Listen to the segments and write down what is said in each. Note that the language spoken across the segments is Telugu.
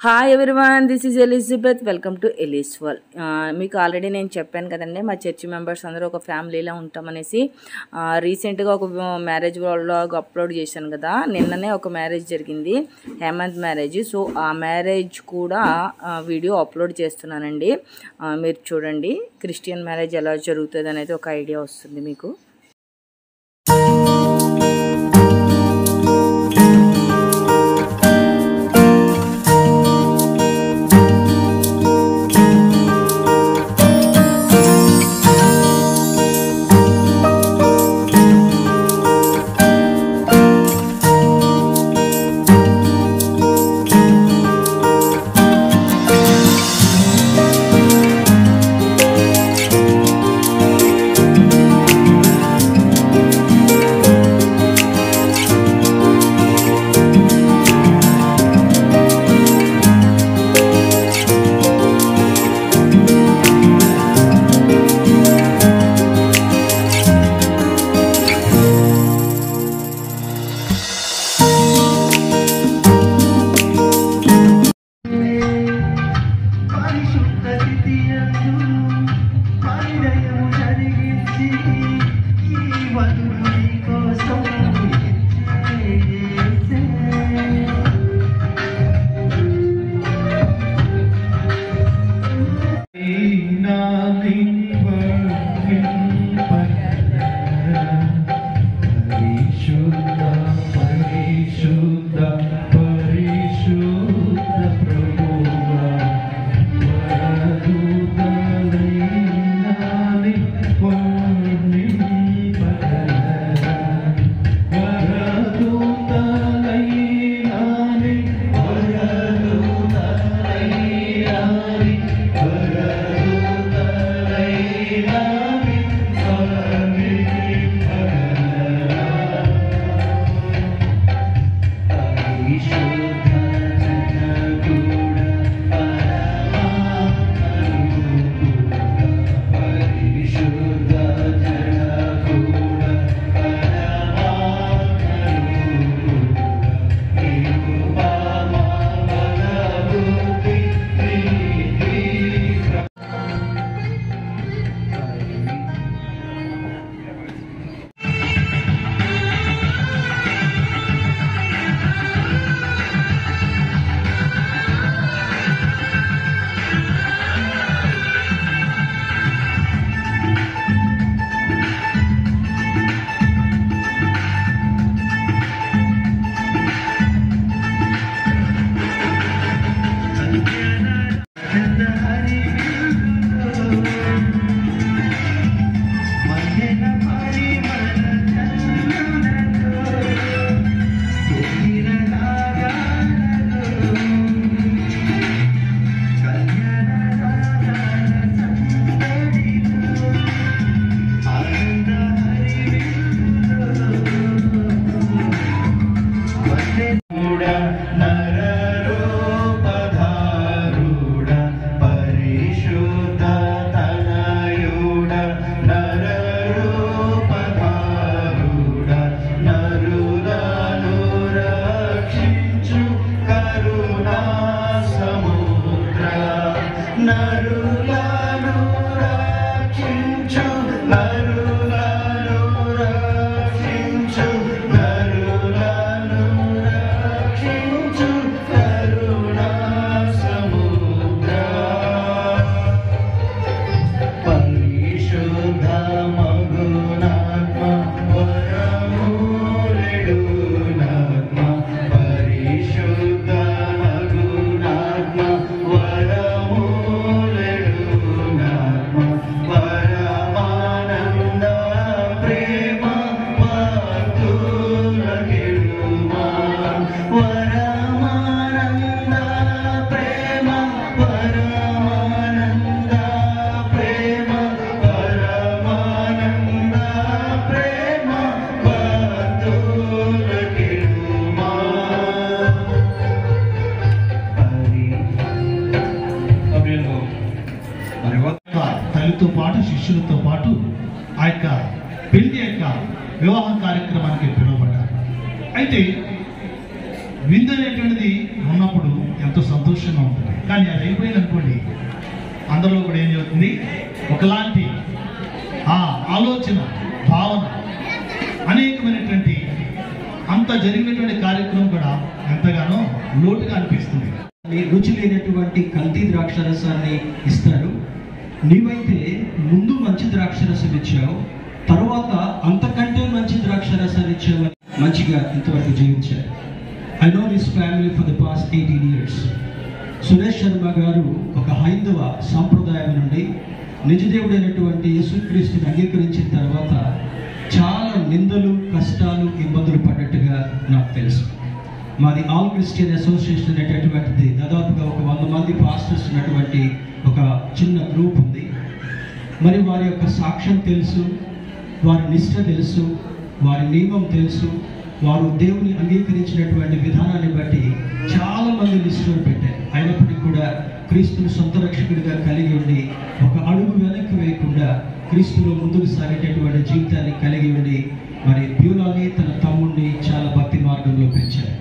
Hi everyone, this is Elizabeth. Welcome to Ellie's world. మీకు ఆల్రెడీ నేను చెప్పాను కదండి, మా చర్చి మెంబర్స్ అందరూ ఒక ఫ్యామిలీలో ఉంటామనేసి. రీసెంట్గా ఒక మ్యారేజ్ వ్లాగ్ అప్లోడ్ చేశాను కదా. నిన్ననే ఒక మ్యారేజ్ జరిగింది, హేమంత్ మ్యారేజ్. సో ఆ మ్యారేజ్ కూడా వీడియో అప్లోడ్ చేస్తున్నానండి. మీరు చూడండి, క్రిస్టియన్ మ్యారేజ్ ఎలా జరుగుతుంది అనేది ఒక ఐడియా వస్తుంది మీకు. తల్లితో పాటు శిష్యులతో పాటు ఆ యొక్క పెళ్లి యొక్క వివాహ కార్యక్రమానికి పిలువబడ్డారు. అయితే విందు అనేటువంటిది ఉన్నప్పుడు ఎంతో సంతోషంగా ఉంటుంది. కానీ అది అయిపోయింది అనుకోండి, అందరిలో కూడా ఏం జరుగుతుంది, ఒకలాంటి ఆ ఆలోచన భావన అనేకమైనటువంటి అంత జరిగినటువంటి కార్యక్రమం కూడా ఎంతగానో లోటుగా అనిపిస్తుంది. రుచి లేనటువంటి కల్తీ ద్రాక్షరసాన్ని ఇస్తారు. నీవైతే ముందు మంచి ద్రాక్షరసం ఇచ్చావు, తర్వాత అంతకంటే మంచి ద్రాక్షరసాన్ని ఇచ్చావు, మంచిగా ఇంతవరకు జీవించారు. I know this family for the past 18 years. Suresh Sharma గారు ఒక హైందవ సాంప్రదాయం నుండి నిజదేవుడైనటువంటి యేసుక్రీస్తుని అంగీకరించిన తర్వాత చాలా నిందలు, కష్టాలు, ఇబ్బందులు పడ్డట్టుగా నాకు తెలుసు. మాది ఆల్ క్రిస్టియన్ అసోసియేషన్ అనేటటువంటిది దాదాపుగా ఒక 100 మంది పాస్టర్స్ ఉన్నటువంటి ఒక చిన్న గ్రూప్ ఉంది. మరి వారి యొక్క సాక్ష్యం తెలుసు, వారి నిష్ట తెలుసు, వారి నియమం తెలుసు. వారు దేవుని అంగీకరించినటువంటి విధానాన్ని బట్టి చాలా మంది లిస్టులు పెట్టారు. అయినప్పటికీ కూడా క్రీస్తుని సొంత రక్షకుడిగా కలిగి ఉండి ఒక అడుగు వెనక్కి వేయకుండా క్రీస్తులో ముందుకు సాగేటటువంటి జీవితాన్ని కలిగి ఉండి మరి బ్యూలాని తన తమ్ముడిని చాలా భక్తి మార్గంలో పెంచారు.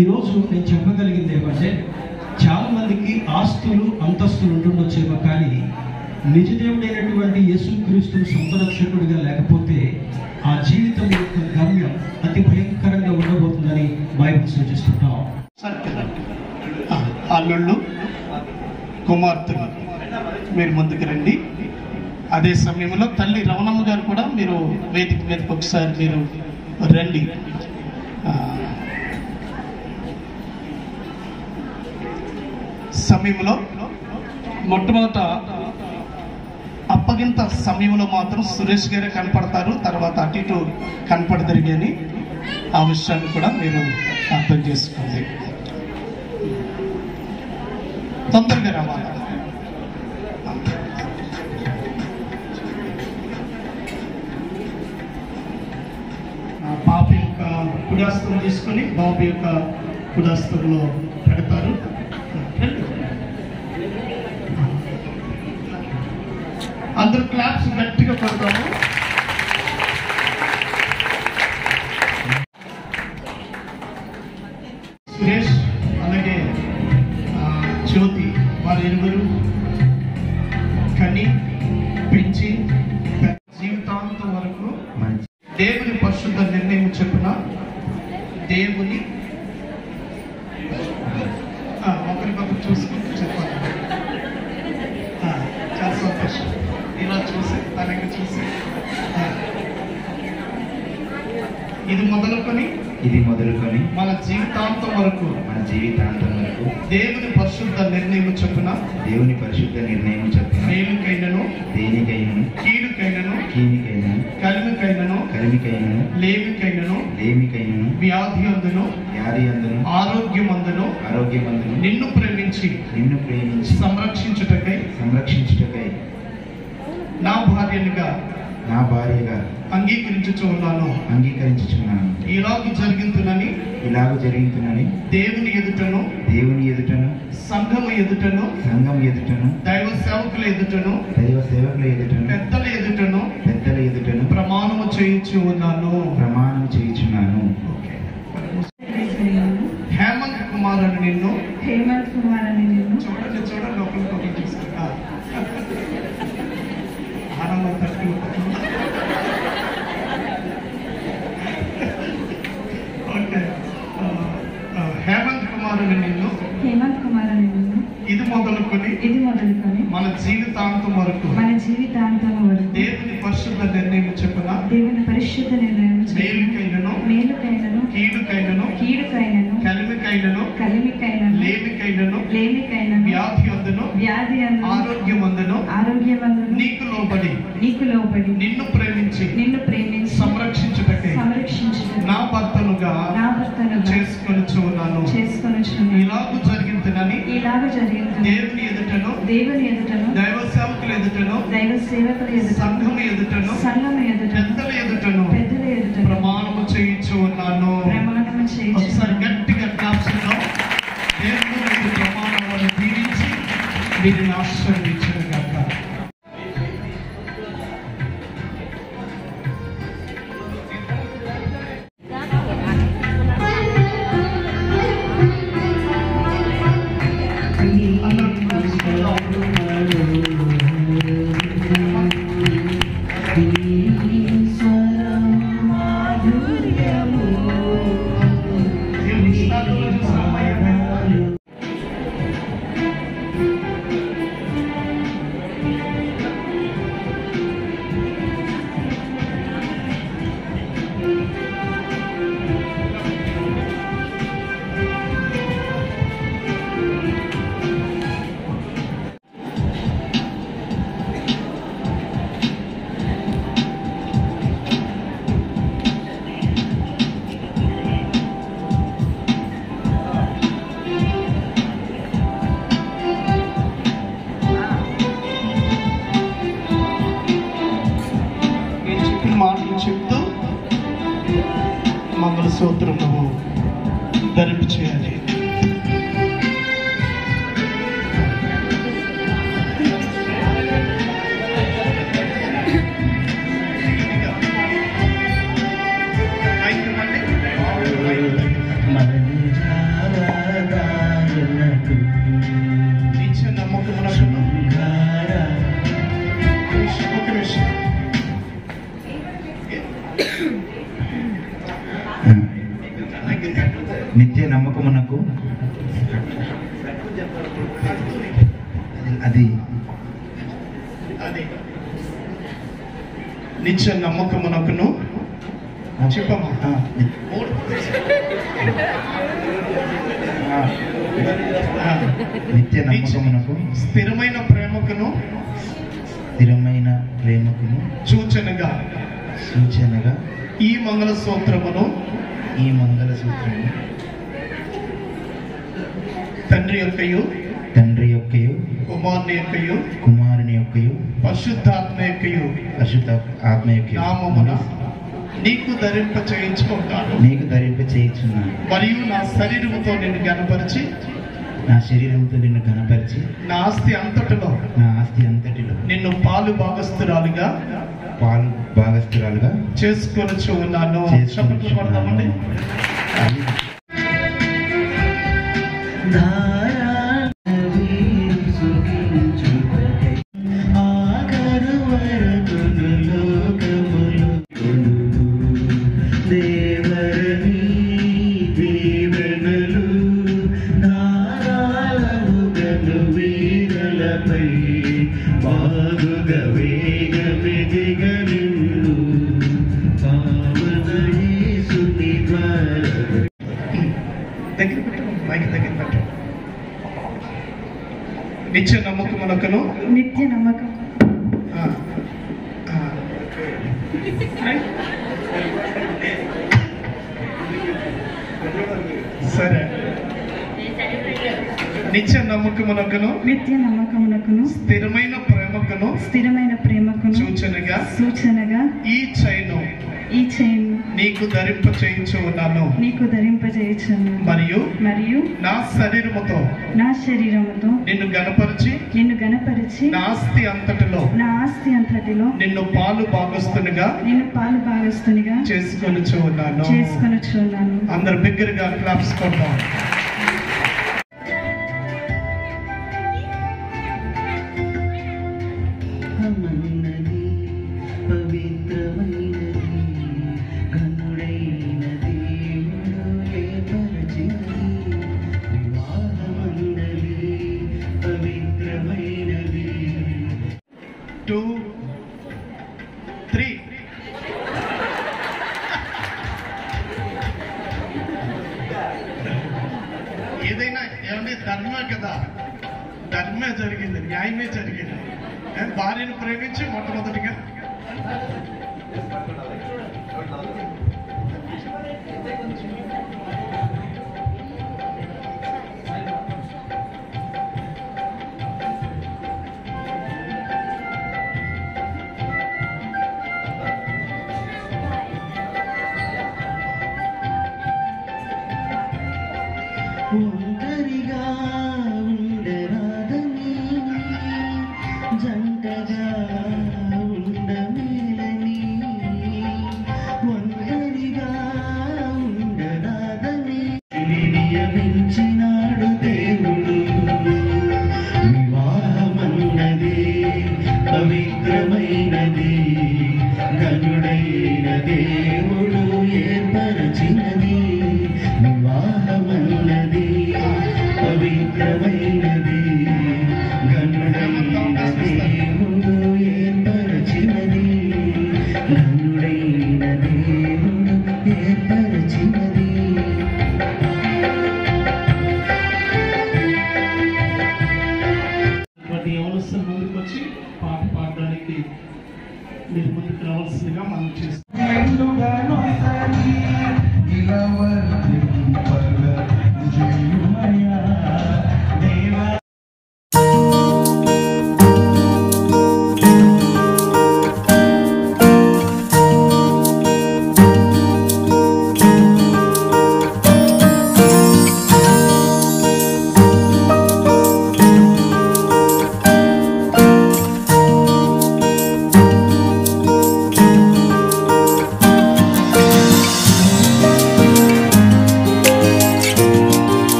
ఈరోజు నేను చెప్పగలిగింది ఏమంటే, చాలా మందికి ఆస్తులు, అంతస్తులు ఉంటుండొచ్చేమో, కానీ నిజదేవుడైనటువంటి యేసుక్రీస్తుని సొంత రక్షకుడిగా లేకపోతే ఆ జీవితం యొక్క గమ్యం అతి భయంకరంగా ఉండబోతుందని బైబిల్ సూచిస్తుంటాం. అల్లుళ్ళు, కుమార్తెలు మీరు ముందుకు రండి. అదే సమయంలో తల్లి రమణమ్మ గారు కూడా మీరు వేదిక మీదకి ఒకసారి మీరు రండి. సమయంలో మొట్టమొదట అప్పగింత సమయంలో మాత్రం సురేష్ గారే కనపడతారు, తర్వాత అటు ఇటు కనపడతారు కానీ ఆ విషయాన్ని కూడా మీరు అర్థం చేసుకోండి. తొందరగా రావాలి. పాప యొక్క కుడాస్తులు తీసుకొని బాబు యొక్క కుడాస్తుల్లో పెడతారు. అందరూ క్లాప్స్ గట్టిగా కొడతాము. సురేష్ అలాగే జ్యోతి వారి ఇరువురు కని పెంచి జీవితాంతం వరకు దేవుని పరిశుద్ధ నిర్ణయం చెప్పిన దేవుని ఒకరికొకరు చూసుకుంటూ చెప్పాలి. చాలా సంతోషం. ఇలా చూసి తనకి చూసి ఇది మొదలుకొని మన జీవితాంతం వరకు దేవుని పరిశుద్ధ నిర్ణయం చొప్పున మేలుకైనను కీడుకైనను కలిమికైనను లేమికైనను వ్యాధి అందును ఆరోగ్యమందును నిన్ను ప్రేమించి సంరక్షించుటకై నా భార్యగా అంగీకరించుచున్నాను. ఇలాగ జరుగుతున్నని దేవుని ఎదుటను సంఘము ఎదుటను దైవ సేవకుల ఎదుటను పెద్దల ఎదుటను ప్రమాణము చేయించు ఉన్నాను. హేమంత్ కుమార్ అని నిన్ను చూడండి ఒకరికొకరు చూసుకుంటా ఆనందం తట్టు. ఓకే, హేమంత్ కుమార్ అని నిన్ను ఇది మొదలుకొని మన జీవితాంతం వరకు దేవుని పరిశుద్ధ నిర్ణయం చెప్పిన మేలుకైనను కీడుకైనను కలిమికైనను లేమికైనను వ్యాధి అందును ఆరోగ్యమందును నీకు లోబడి నిన్ను ప్రేమించి సంరక్షించుటకై నా భర్తనుగా చేసుకొనుచు ఉన్నాను. ఇలాగూ జరిగిందని దేవుని ఎదుటను దైవ సేవకుల ఎదుటను సంఘము ఎదుటను పెద్దల ఎదుటను ప్రమాణము చేయించు ఉన్నాను. ఒకసారి గట్టిగా జ్ఞాపకంలో దేవుని ప్రమాణాలను దీవించి వీరిని ఆశీర్వదించిన గాక. మంగళసూత్రం నువ్వు ధరింపు చేయాలి. నిత్య నమ్మకమునకు అది నిత్య నమ్మకమునకును చెప్పమ్మా. నిత్య నమ్మకమునకు స్థిరమైన ప్రేమకును సూచనగా ఈ మంగళసూత్రమును తండ్రి యొక్కయు కుమారుని యొక్కయు పరిశుద్ధాత్మ యొక్కయు నామమున నీకు ధరింప చేయించుకుంటాను. మరియు నా శరీరముతో నిన్ను గణపరిచి నా ఆస్తి అంతటిలో నిన్ను పాలు భాగస్తురాలుగా చేసుకొనుచు ఉన్నాను. చెప్పండి. నిత్య నమ్మకమునకును సరే నిత్య నమ్మకమునకును స్థిరమైన ప్రేమకును సూచనగా ఈ చైను నీకు ధరింప చేయించు ఉన్నాను. మరియు నా శరీరముతో నిన్ను గణపరిచి నా ఆస్తి అంతటిలో నిన్ను పాలు భాగస్తునిగా చేసుకొనుచు ఉన్నాను. అందరు బిగ్గరగా క్లాప్స్ కొడతాం. ఏదైనా ఏమంటే ధర్మే కదా, ధర్మే జరిగింది, న్యాయమే జరిగింది. భార్యను ప్రేమించి మొట్టమొదటిగా ఒంటరిగా ఉండరాదని జంటగా ఉండమేలని, ఒంటరిగా ఉండరాదని నియమించినాడు దేవుడు. వివాహమన్నది పవిత్రమైనది, గనుడైన దేవుడు ఏర్పరచినది. వివాహమన్నది పవిత్రమైనది, గనుడైన దేవుడు ఏర్పరచినది. గనుడైన దేవుడు ఏర్పరచినది. యవనస్తులు ముందుకు వచ్చి పాట పాడడానికి మీరు ముందుకు రావాల్సిందిగా మనం చేస్తాం.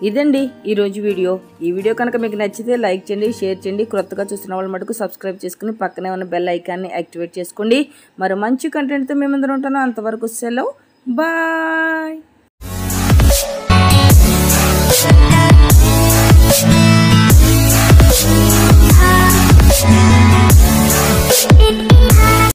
ఇదండి ఈరోజు వీడియో. ఈ వీడియో కనుక మీకు నచ్చితే లైక్ చేయండి, షేర్ చేయండి. కొత్తగా చూస్తున్న వాళ్ళు మటుకు సబ్స్క్రైబ్ చేసుకుని పక్కనే ఉన్న బెల్ ఐకాన్ని యాక్టివేట్ చేసుకోండి. మరో మంచి కంటెంట్తో మేము అందరం ఉంటాను. అంతవరకు సెలవు, బాయ్.